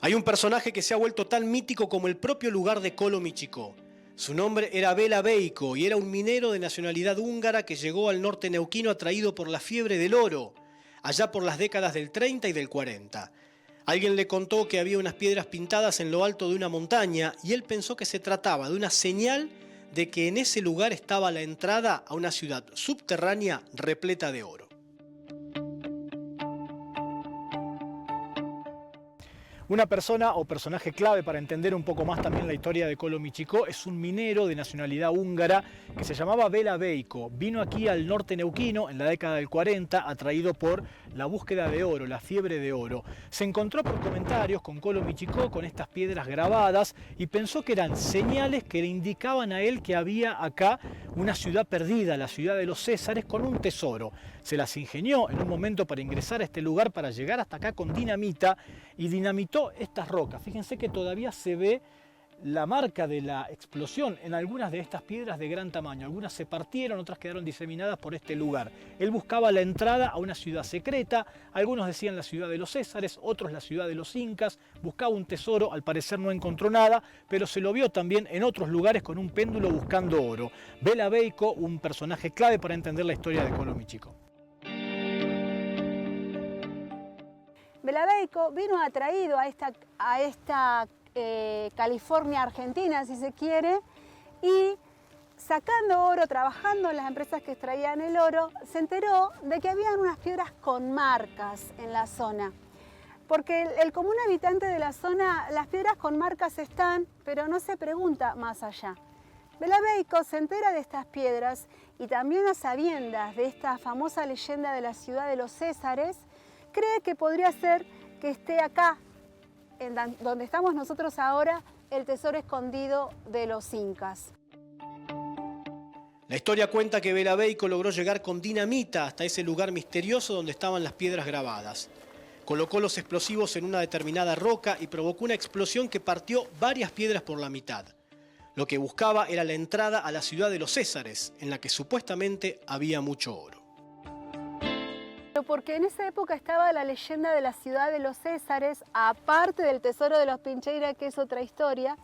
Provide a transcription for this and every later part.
Hay un personaje que se ha vuelto tan mítico como el propio lugar de Kolomichiko. Su nombre era Bela Veiko y era un minero de nacionalidad húngara que llegó al norte neuquino atraído por la fiebre del oro, allá por las décadas del 30 y del 40. Alguien le contó que había unas piedras pintadas en lo alto de una montaña y él pensó que se trataba de una señal de que en ese lugar estaba la entrada a una ciudad subterránea repleta de oro. Una persona o personaje clave para entender un poco más también la historia de Kolomichiko es un minero de nacionalidad húngara que se llamaba Bela Veiko. Vino aquí al norte neuquino en la década del 40 atraído por la búsqueda de oro, la fiebre de oro. Se encontró por comentarios con Kolomichiko con estas piedras grabadas y pensó que eran señales que le indicaban a él que había acá una ciudad perdida, la ciudad de los Césares, con un tesoro. Se las ingenió en un momento para ingresar a este lugar, para llegar hasta acá con dinamita y dinamitó estas rocas. Fíjense que todavía se ve la marca de la explosión en algunas de estas piedras de gran tamaño. Algunas se partieron, otras quedaron diseminadas por este lugar. Él buscaba la entrada a una ciudad secreta, algunos decían la ciudad de los Césares, otros la ciudad de los Incas, buscaba un tesoro, al parecer no encontró nada, pero se lo vio también en otros lugares con un péndulo buscando oro. Bela Veiko, un personaje clave para entender la historia de Kolomichiko. Bela Veiko vino atraído a esta California argentina, si se quiere, y sacando oro, trabajando en las empresas que extraían el oro, se enteró de que habían unas piedras con marcas en la zona. Porque el común habitante de la zona, las piedras con marcas están, pero no se pregunta más allá. Bela Veiko se entera de estas piedras y también a sabiendas de esta famosa leyenda de la ciudad de los Césares, cree que podría ser que esté acá, donde estamos nosotros ahora, el tesoro escondido de los incas. La historia cuenta que Bela Veiko logró llegar con dinamita hasta ese lugar misterioso donde estaban las piedras grabadas. Colocó los explosivos en una determinada roca y provocó una explosión que partió varias piedras por la mitad. Lo que buscaba era la entrada a la ciudad de los Césares, en la que supuestamente había mucho oro. Porque en esa época estaba la leyenda de la ciudad de los Césares, aparte del tesoro de los Pincheira, que es otra historia.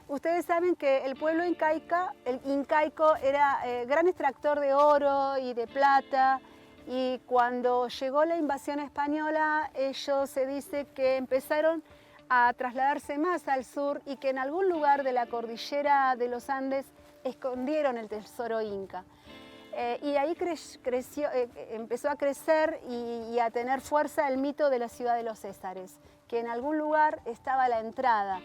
Ustedes saben que el pueblo incaico era gran extractor de oro y de plata, y cuando llegó la invasión española, ellos se dice que empezaron a trasladarse más al sur y que en algún lugar de la cordillera de los Andes escondieron el tesoro inca. Y ahí empezó a crecer y a tener fuerza el mito de la ciudad de los Césares, que en algún lugar estaba la entrada.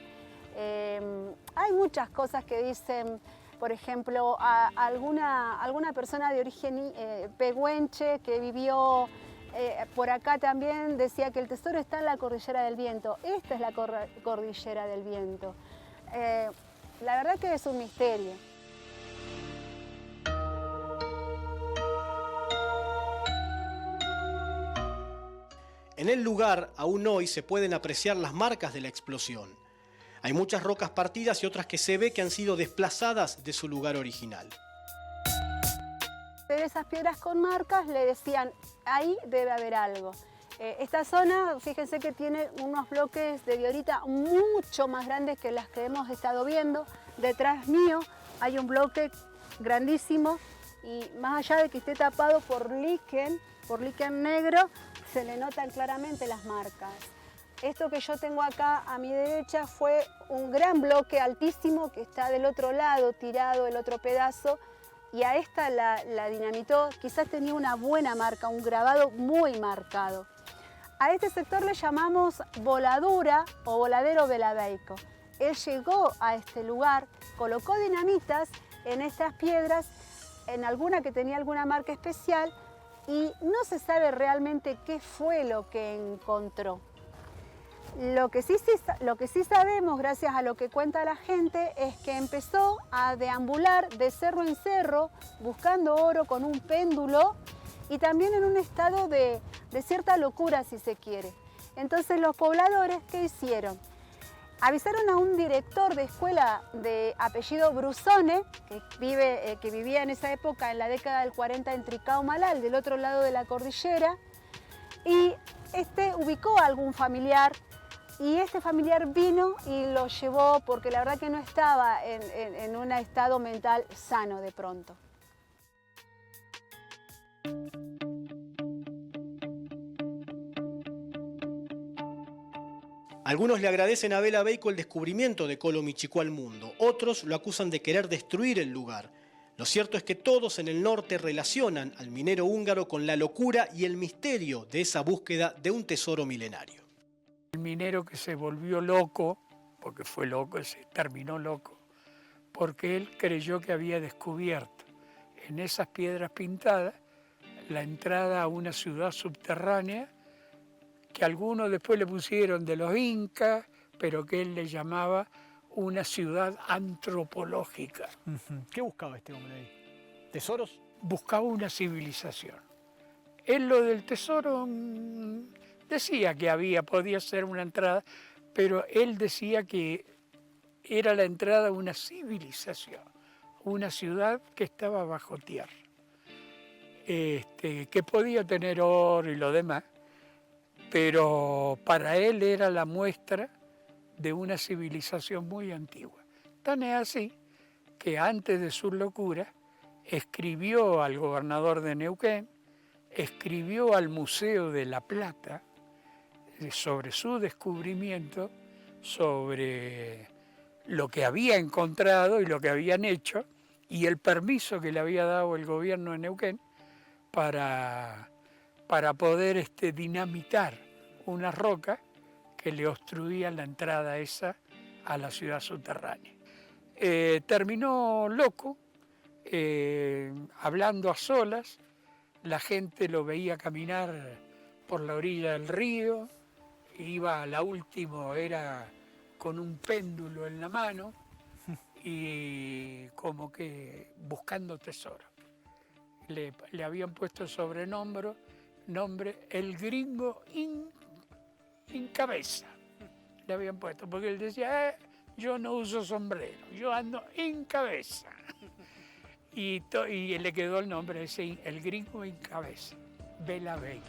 Hay muchas cosas que dicen, por ejemplo, alguna persona de origen pehuenche que vivió por acá también decía que el tesoro está en la Cordillera del Viento. Esta es la Cordillera del Viento. La verdad que es un misterio. En el lugar, aún hoy, se pueden apreciar las marcas de la explosión. Hay muchas rocas partidas y otras que se ve que han sido desplazadas de su lugar original. De esas piedras con marcas le decían, ahí debe haber algo. Esta zona, fíjense que tiene unos bloques de diorita mucho más grandes que las que hemos estado viendo. Detrás mío hay un bloque grandísimo y más allá de que esté tapado por líquen negro, se le notan claramente las marcas. Esto que yo tengo acá a mi derecha fue un gran bloque altísimo que está del otro lado, tirado el otro pedazo, y a esta la dinamitó. Quizás tenía una buena marca, un grabado muy marcado. A este sector le llamamos voladura o voladero Bela Veiko. Él llegó a este lugar, colocó dinamitas en estas piedras, en alguna que tenía alguna marca especial, y no se sabe realmente qué fue lo que encontró. Lo que sí sabemos, gracias a lo que cuenta la gente, es que empezó a deambular de cerro en cerro buscando oro con un péndulo y también en un estado de cierta locura, si se quiere. Entonces los pobladores, ¿qué hicieron? Avisaron a un director de escuela de apellido Brusone, que vivía en esa época, en la década del 40, en Tricao-Malal, del otro lado de la cordillera, y este ubicó a algún familiar Y este familiar vino y lo llevó porque la verdad que no estaba en un estado mental sano de pronto. Algunos le agradecen a Bela Beico el descubrimiento de Colomichicó al mundo, otros lo acusan de querer destruir el lugar. Lo cierto es que todos en el norte relacionan al minero húngaro con la locura y el misterio de esa búsqueda de un tesoro milenario. El minero que se volvió loco, porque fue loco, se terminó loco, porque él creyó que había descubierto en esas piedras pintadas la entrada a una ciudad subterránea que algunos después le pusieron de los incas, pero que él le llamaba una ciudad antropológica. ¿Qué buscaba este hombre ahí? ¿Tesoros? Buscaba una civilización. Él lo del tesoro decía que podía ser una entrada, pero él decía que era la entrada a una civilización, una ciudad que estaba bajo tierra, que podía tener oro y lo demás, pero para él era la muestra de una civilización muy antigua. Tan es así que antes de su locura escribió al gobernador de Neuquén, escribió al Museo de La Plata sobre su descubrimiento, sobre lo que había encontrado y lo que habían hecho, y el permiso que le había dado el gobierno de Neuquén para poder dinamitar una roca que le obstruía la entrada esa a la ciudad subterránea. Terminó loco, hablando a solas, la gente lo veía caminar por la orilla del río, iba a la última, era con un péndulo en la mano y como que buscando tesoro. Le habían puesto el sobrenombre el gringo in cabeza, le habían puesto, porque él decía, yo no uso sombrero, yo ando en cabeza. Y le quedó el nombre ese, el gringo en cabeza, Bela Beico.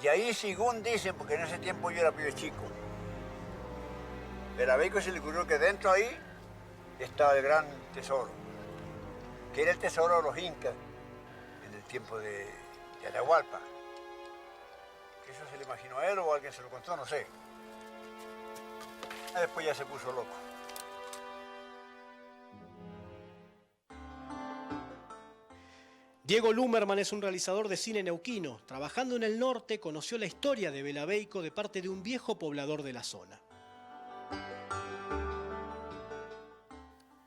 Y ahí, según dicen, porque en ese tiempo yo era pibe chico, Bela Beico se le ocurrió que dentro ahí estaba el gran tesoro, que era el tesoro de los incas en el tiempo de Atahualpa. Que eso se le imaginó a él o alguien se lo contó, no sé. Después ya se puso loco. Diego Lumerman es un realizador de cine neuquino. Trabajando en el norte, conoció la historia de Bela Beico de parte de un viejo poblador de la zona.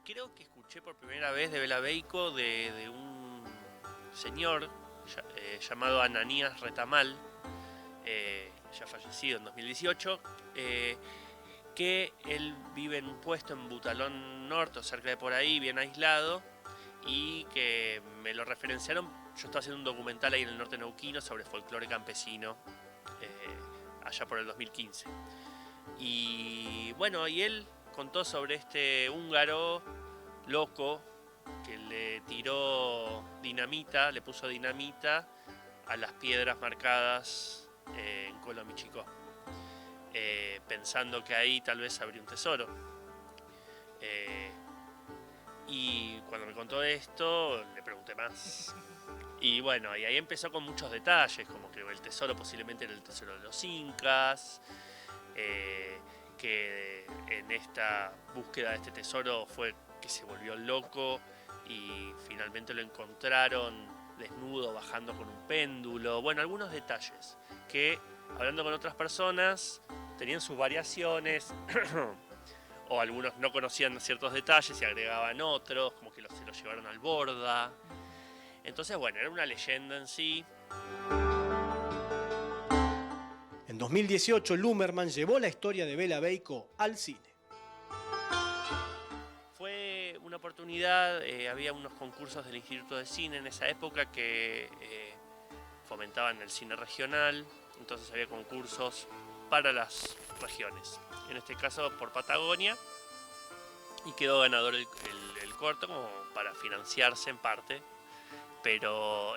Creo que escuché por primera vez de Bela Beico de un señor llamado Ananías Retamal, ya fallecido en 2018, que él vive en un puesto en Butalón Norte, o cerca de por ahí, bien aislado, y que me lo referenciaron. Yo estaba haciendo un documental ahí en el norte neuquino sobre folclore campesino, allá por el 2015. Y bueno, y él contó sobre este húngaro loco que le tiró dinamita, le puso dinamita a las piedras marcadas en Colomichicó, pensando que ahí tal vez habría un tesoro. Y cuando me contó esto, le pregunté más. Y bueno, y ahí empezó con muchos detalles, como que el tesoro posiblemente era el tesoro de los incas, que en esta búsqueda de este tesoro fue que se volvió loco y finalmente lo encontraron desnudo bajando con un péndulo. Bueno, algunos detalles que, hablando con otras personas, tenían sus variaciones o algunos no conocían ciertos detalles y agregaban otros, como que se los llevaron al borda. Entonces, bueno, era una leyenda en sí. En 2018, Lumerman llevó la historia de Bela Beico al cine. Fue una oportunidad, había unos concursos del Instituto de Cine en esa época que fomentaban el cine regional, entonces había concursos para las regiones. en este caso por Patagonia, y quedó ganador el corto como para financiarse en parte,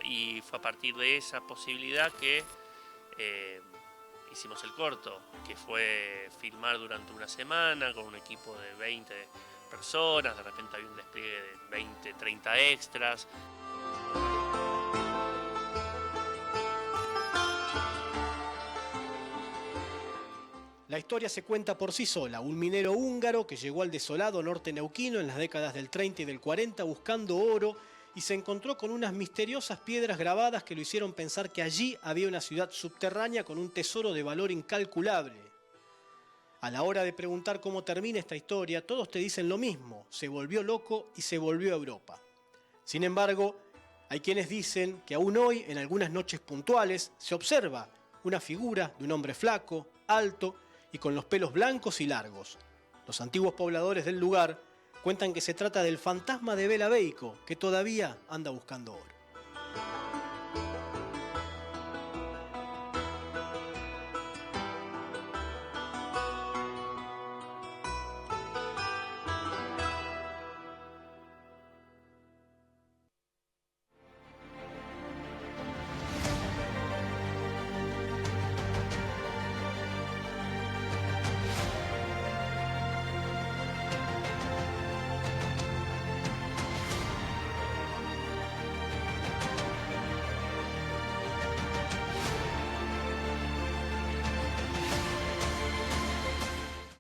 y fue a partir de esa posibilidad que hicimos el corto, que fue filmar durante una semana con un equipo de 20 personas, de repente había un despliegue de 20, 30 extras. La historia se cuenta por sí sola. Un minero húngaro que llegó al desolado norte neuquino en las décadas del 30 y del 40 buscando oro y se encontró con unas misteriosas piedras grabadas que lo hicieron pensar que allí había una ciudad subterránea con un tesoro de valor incalculable. A la hora de preguntar cómo termina esta historia, todos te dicen lo mismo: se volvió loco y se volvió a Europa. Sin embargo, hay quienes dicen que aún hoy, en algunas noches puntuales, se observa una figura de un hombre flaco, alto y con los pelos blancos y largos. Los antiguos pobladores del lugar cuentan que se trata del fantasma de Bela Beico, que todavía anda buscando oro.